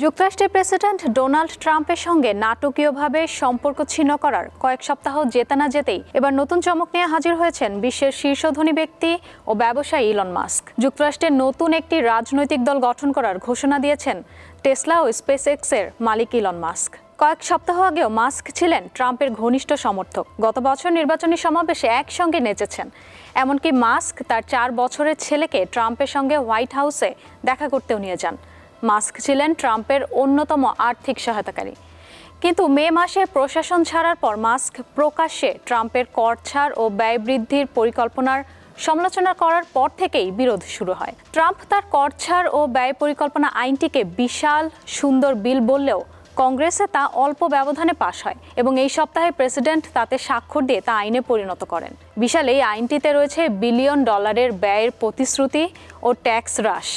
যুক্তরাষ্ট্রের president Donald ট্রাম্পের সঙ্গে নাটকীয়ভাবে সম্পর্ক ছিন্ন করার কয়েক সপ্তাহ যেতে না যেতেই এবার নতুন চমক নিয়ে হাজির হয়েছেন বিশ্বের শীর্ষ ধনী ব্যক্তি ও ব্যবসায়ী ইলন মাস্ক। যুক্তরাষ্ট্রের নতুন একটি রাজনৈতিক দল গঠন করার ঘোষণা দিয়েছেন টেসলা ও স্পেসএক্সের মালিক ইলন মাস্ক। কয়েক সপ্তাহ আগেও মাস্ক ছিলেন ট্রাম্পের ঘনিষ্ঠ সমর্থক। গত বছর নির্বাচনী সমাবেশে একসঙ্গে নেচেছেন। এমনকি মাস্ক তার 4 বছরের ছেলেকে ট্রাম্পের সঙ্গে হোয়াইট হাউসে দেখা করতেও নিয়ে যান। মাস্ক ছিলেন ট্রাম্পের অন্যতম আর্থিক সহায়তাকারী। কিন্তু মে মাসে প্রশাসন ছাড়ার পর মাস্ক প্রকাশ্যে ট্রাম্পের কর ছাড় ও ব্যয় বৃদ্ধির পরিকল্পনার সমালোচনা করার পর থেকেই বিরোধ শুরু হয়। ট্রাম্প তার কর ছাড় ও ব্যয় পরিকল্পনা আইনটিকে বিশাল সুন্দর বিল বললেও কংগ্রেসে তা অল্প ব্যবধানে পাশ হয় এবং এই সপ্তাহে প্রেসিডেন্ট তাতে স্বাক্ষর দিয়ে তা আইনে পরিণত করেন। বিশাল এই আইনটিতে রয়েছে বিলিয়ন ডলারের ব্যয়ের প্রতিশ্রুতি ও ট্যাক্স হ্রাস,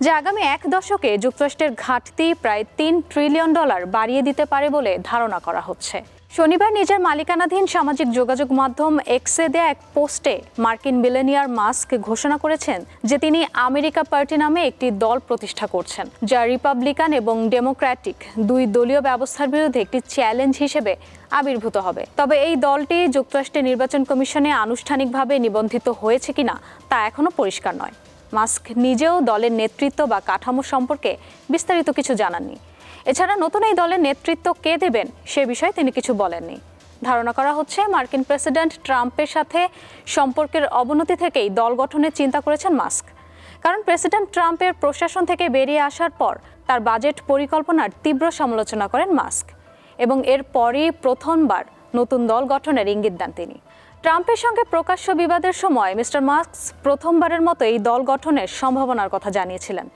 যা আগামী 1 দশকে যুক্তরাষ্ট্রের ঘাটতি প্রায় $3 ট্রিলিয়ন বাড়িয়ে দিতে পারে বলে ধারণা করা হচ্ছে। শনিবার নিজের মালিকানাধীন সামাজিক যোগাযোগ মাধ্যম এক্সে দেয়া এক পোস্টে মার্কিন বিলিয়নিয়ার মাস্ক ঘোষণা করেছেন যে তিনি আমেরিকা পার্টি নামে একটি দল প্রতিষ্ঠা করছেন, যা রিপাবলিকান এবং ডেমোক্র্যাটিক দুই দলীয় ব্যবস্থার বিরুদ্ধে একটি চ্যালেঞ্জ হিসেবে আবির্ভূত হবে। তবে এই দলটি যুক্তরাষ্ট্রের নির্বাচন কমিশনে আনুষ্ঠানিকভাবে নিবন্ধিত হয়েছে কিনা তা এখনও পরিষ্কার নয়। মাস্ক নিজেও দলের নেতৃত্ব বা কাঠামো সম্পর্কে বিস্তারিত কিছু জানাননি। এছাড়া নতুন এই দলের নেতৃত্ব কে দেবেন সে বিষয়ে তিনি কিছু বলেননি। ধারণা করা হচ্ছে মার্কিন প্রেসিডেন্ট ট্রাম্পের সাথে সম্পর্কের অবনতি থেকেই দল গঠনের চিন্তা করেছেন মাস্ক। কারণ প্রেসিডেন্ট ট্রাম্পের প্রশাসন থেকে বেরিয়ে আসার পর তার বাজেট পরিকল্পনার তীব্র সমালোচনা করেন মাস্ক এবং এরপরই প্রথমবার নতুন দল গঠনের ইঙ্গিত দেন তিনি। ট্রাম্পের সঙ্গে প্রকাশ্য বিবাদের সময় মিস্টার মাস্ক প্রথমবারের মতো এই দল গঠনের সম্ভাবনার কথা জানিয়েছিলেন।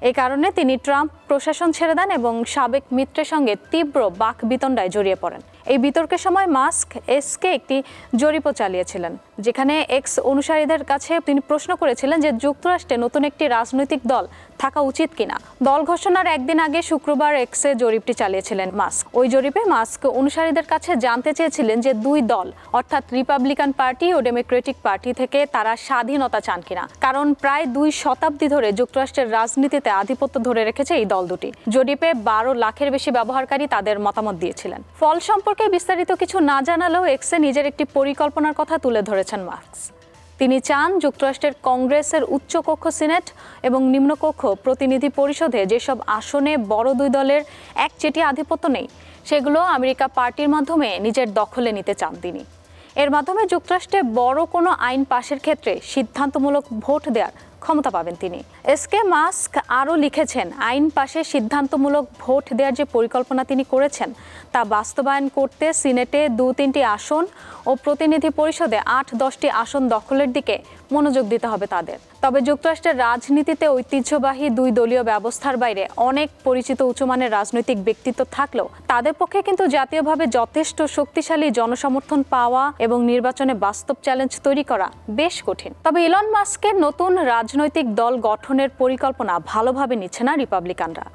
এই কারণে তিনি ট্রাম্প প্রশাসন ছেড়ে দেন এবং সাবেক মিত্রের সঙ্গে তীব্র বাকবিতণ্ডায় জড়িয়ে পড়েন। এই বিতর্কের সময় মাস্ক এক্সকে একটি জরিপও চালিয়েছিলেন, যেখানে এক্স অনুসারীদের কাছে তিনি প্রশ্ন করেছিলেন যে যুক্তরাষ্ট্রে নতুন একটি রাজনৈতিক দল থাকা উচিত কিনা। দল ঘোষণার একদিন আগে শুক্রবার এক্সে জরিপটি চালিয়েছিলেন মাস্ক। ওই জরিপে মাস্ক অনুসারীদের কাছে জানতে চেয়েছিলেন যে দুই দল অর্থাৎ রিপাবলিকান পার্টি ও ডেমোক্রেটিক পার্টি থেকে তারা স্বাধীনতা চান কিনা, কারণ প্রায় 2 শতাব্দী ধরে যুক্তরাষ্ট্রের রাজনীতিতে আধিপত্য ধরে রেখেছে এই দল দুটি। জরিপে 12 লাখের বেশি ব্যবহারকারী তাদের মতামত দিয়েছিলেন। ফল সম্পর্কে বিস্তারিত কিছু না জানালেও এক্সে নিজের একটি পরিকল্পনার কথা তুলে ধরেছেন মাস্ক। তিনি চান যুক্তরাষ্ট্রের কংগ্রেসের উচ্চকক্ষ সিনেট এবং নিম্নকক্ষ প্রতিনিধি পরিষদে যেসব আসনে বড় দুই দলের একচেটিয়া আধিপত্য নেই সেগুলো আমেরিকা পার্টির মাধ্যমে নিজের দখলে নিতে চান তিনি। এর মাধ্যমে যুক্তরাষ্ট্রে বড় কোনো আইন পাশের ক্ষেত্রে সিদ্ধান্তমূলক ভোট দেওয়ার ক্ষমতা পাবেন তিনি। এসকে মাস্ক আরও লিখেছেন, আইন পাশে সিদ্ধান্তমূলক ভোট দেওয়ার যে পরিকল্পনা তিনি করেছেন তা বাস্তবায়ন করতে সিনেটে 2-3টি আসন ও প্রতিনিধি পরিষদে 8-10টি আসন দখলের দিকে মনোযোগ দিতে হবে তাদের। তবে যুক্তরাষ্ট্রের রাজনীতিতে ঐতিহ্যবাহী 2 দলীয় ব্যবস্থার বাইরে অনেক পরিচিত উঁচুমানের রাজনৈতিক ব্যক্তিত্ব থাকলেও তাদের পক্ষে কিন্তু জাতীয়ভাবে যথেষ্ট শক্তিশালী জনসমর্থন পাওয়া এবং নির্বাচনে বাস্তব চ্যালেঞ্জ তৈরি করা বেশ কঠিন। তবে ইলন মাস্কের নতুন রাজনৈতিক দল গঠনের পরিকল্পনা ভালোভাবে নিচ্ছে না রিপাবলিকানরা।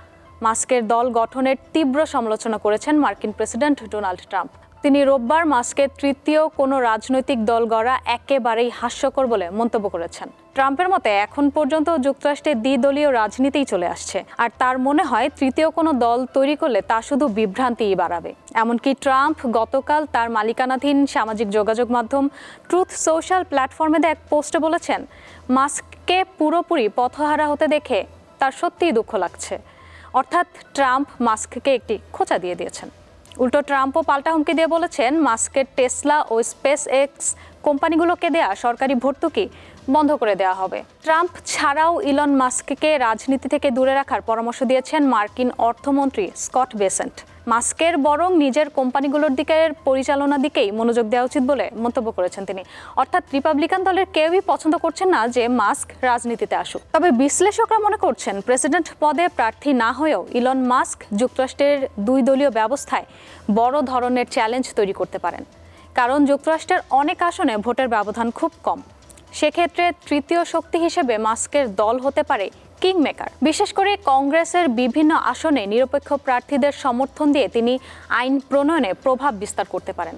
মাস্কের দল গঠনের তীব্র সমালোচনা করেছেন মার্কিন প্রেসিডেন্ট ডোনাল্ড ট্রাম্প। তিনি রোববার মাস্কের তৃতীয় কোনো রাজনৈতিক দল গড়া একেবারেই হাস্যকর বলে মন্তব্য করেছেন। ট্রাম্পের মতে এখন পর্যন্ত যুক্তরাষ্ট্রে দ্বিদলীয় রাজনীতিই চলে আসছে, আর তার মনে হয় তৃতীয় কোনো দল তৈরি করলে তা শুধু বিভ্রান্তিই বাড়াবে। এমনকি ট্রাম্প গতকাল তার মালিকানাধীন সামাজিক যোগাযোগ মাধ্যম ট্রুথ সোশ্যাল প্ল্যাটফর্মে এক পোস্টে বলেছেন, মাস্ককে পুরোপুরি পথহারা হতে দেখে তার সত্যিই দুঃখ লাগছে। অর্থাৎ ট্রাম্প মাস্ককে একটি খোঁচা দিয়ে দিয়েছেন। উল্টো ট্রাম্পও পাল্টা হুমকি দিয়ে বলেছেন মাস্কের টেসলা ও স্পেসএক্স কোম্পানিগুলোকে দেয়া সরকারি ভর্তুকি বন্ধ করে দেওয়া হবে। ট্রাম্প ছাড়াও ইলন মাস্ককে রাজনীতি থেকে দূরে রাখার পরামর্শ দিয়েছেন মার্কিন অর্থমন্ত্রী স্কট বেসেন্ট। মাস্কের বরং নিজের কোম্পানিগুলোর দিকের পরিচালনার দিকেই মনোযোগ দেওয়া উচিত বলে মন্তব্য করেছেন তিনি। অর্থাৎ রিপাবলিকান দলের কেউই পছন্দ করছেন না যে মাস্ক রাজনীতিতে আসুক। তবে বিশ্লেষকরা মনে করছেন প্রেসিডেন্ট পদে প্রার্থী না হয়েও ইলন মাস্ক যুক্তরাষ্ট্রের 2 দলীয় ব্যবস্থায় বড় ধরনের চ্যালেঞ্জ তৈরি করতে পারেন, কারণ যুক্তরাষ্ট্রের অনেক আসনে ভোটের ব্যবধান খুব কম। সেক্ষেত্রে তৃতীয় শক্তি হিসেবে মাস্কের দল হতে পারে কিংমেকার। বিশেষ করে কংগ্রেসের বিভিন্ন আসনে নিরপেক্ষ প্রার্থীদের সমর্থন দিয়ে তিনি আইন প্রণয়নে প্রভাব বিস্তার করতে পারেন।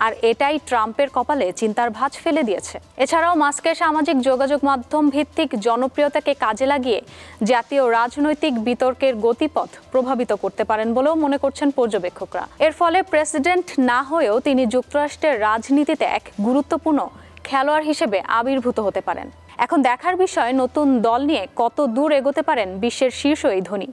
আর এটাই ট্রাম্পের কপালে চিন্তার ভাঁজ ফেলে দিয়েছে। এছাড়াও মাস্কের সামাজিক যোগাযোগ মাধ্যম ভিত্তিক জনপ্রিয়তাকে কাজে লাগিয়ে জাতীয় রাজনৈতিক বিতর্কের গতিপথ প্রভাবিত করতে পারেন বলেও মনে করছেন পর্যবেক্ষকরা। এর ফলে প্রেসিডেন্ট না হয়েও তিনি যুক্তরাষ্ট্রের রাজনীতিতে এক গুরুত্বপূর্ণ খেলোয়াড় হিসেবে আবির্ভূত হতে পারেন। এখন দেখার বিষয় নতুন দল নিয়ে কত দূর এগোতে পারেন বিশ্বের শীর্ষ এই ধনী।